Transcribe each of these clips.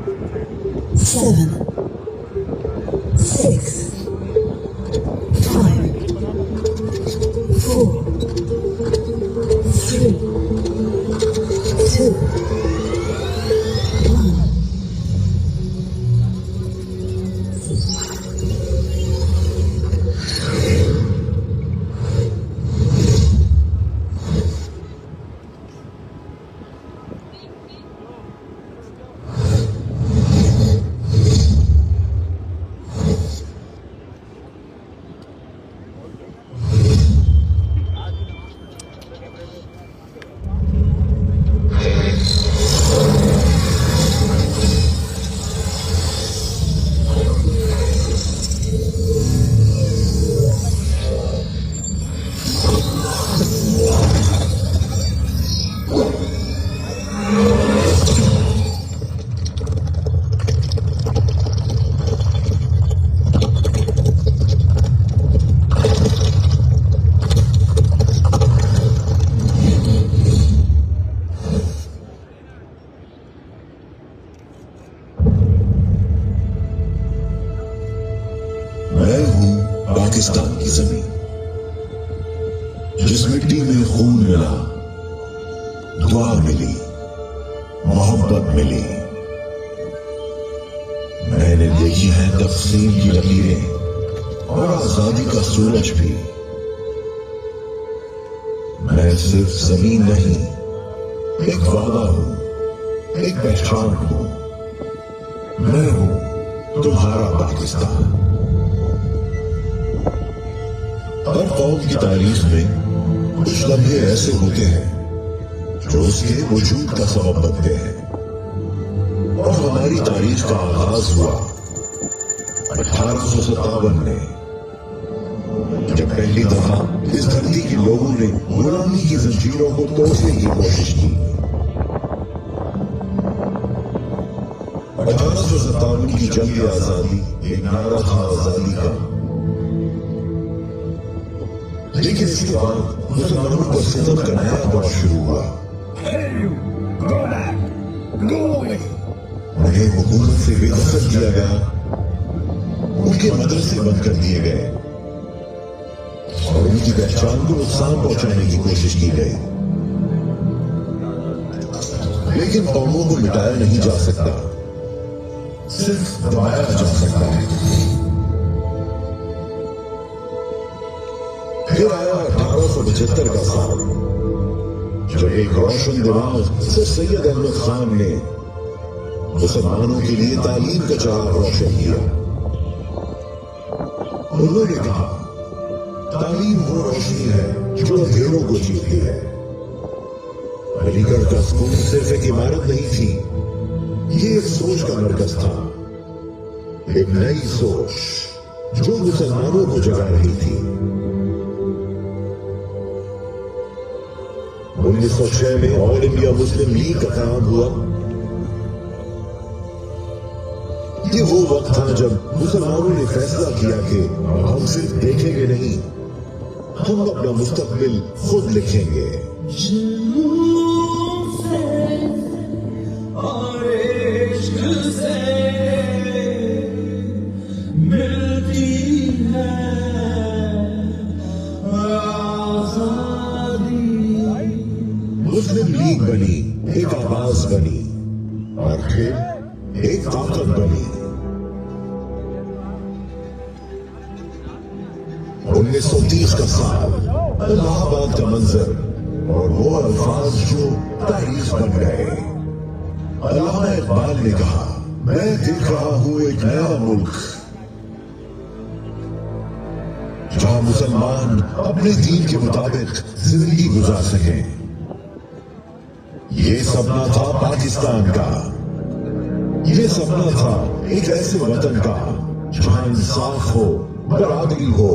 7, 6, 5, 4, 3, 2, 1. میں ہوں پاکستان کی زمین، جس مٹی میں خون ملا، دعا ملی، محبت ملی۔ میں نے دیکھی ہے تقسیم کی لکیریں اور آزادی کا سورج بھی۔ میں صرف زمین نہیں، ایک وعدہ ہوں، ایک پہچان ہوں۔ میں ہوں تمہارا پاکستان۔ ہر قوم کی تاریخ میں کچھ لمحے ایسے ہوتے ہیں جو اس کے وجود کا سبب بنتے ہیں، اور ہماری تاریخ کا آغاز ہوا 1857 میں، جب پہلی دفعہ اس دھرتی کے لوگوں نے غلامی کی زنجیروں کو توڑنے کی کوشش کی۔ 1857 کی جنگ آزادی ایک نعرہ تھا آزادی کا، لیکن اس کے بعد مسلمانوں پر ستم کا نیا دور شروع ہوا۔ انہیں حکومت سے بے دخل کیا گیا، ان کے مدرسے بند کر دیے گئے، اور ان کی پہچان کو نقصان پہنچانے کی کوشش کی گئی۔ لیکن قوموں کو مٹایا نہیں جا سکتا، صرف دبایا جا سکتا ہے۔ پھر آیا 1875 کا سال، جب ایک روشن دماغ سر سید احمد خان نے مسلمانوں کے لیے تعلیم کا چراغ روشن کیا۔ انہوں نے کہا، تعلیم وہ روشنی ہے جو اندھیروں کو جیتتی ہے۔ علی گڑھ کا اسکول صرف ایک عمارت نہیں تھی، یہ ایک سوچ کا مرکز تھا، ایک نئی سوچ جو مسلمانوں کو جگا رہی تھی۔ 1906 میں آل انڈیا مسلم لیگ کا قیام ہوا۔ یہ وہ وقت تھا جب مسلمانوں نے فیصلہ کیا کہ ہم صرف دیکھیں گے نہیں، ہم اپنا مستقبل خود لکھیں گے۔ مسلم لیگ بنی، ایک آواز بنی، اور پھر ایک طاقت بنی۔ 1930 کا سال، الہ آباد کا منظر، اور وہ الفاظ جو تاریخ بن گئے۔ علامہ اقبال نے کہا، میں دیکھ رہا ہوں ایک نیا ملک جہاں مسلمان اپنے دین کے مطابق زندگی گزار سکیں۔ یہ سپنا تھا پاکستان کا، یہ سپنا تھا ایک ایسے وطن کا جہاں انصاف ہو، برابری ہو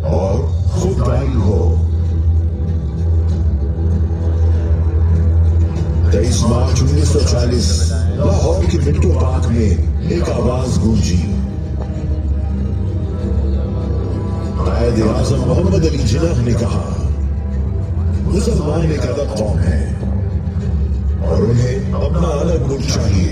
اور خودداری ہو۔ 23 مارچ 1940 لاہور کے منٹو پارک میں ایک آواز گونجی۔ قائد اعظم محمد علی جناح نے کہا، مسلمان ایک الگ قوم ہے اور انہیں اپنا الگ ملک چاہیے۔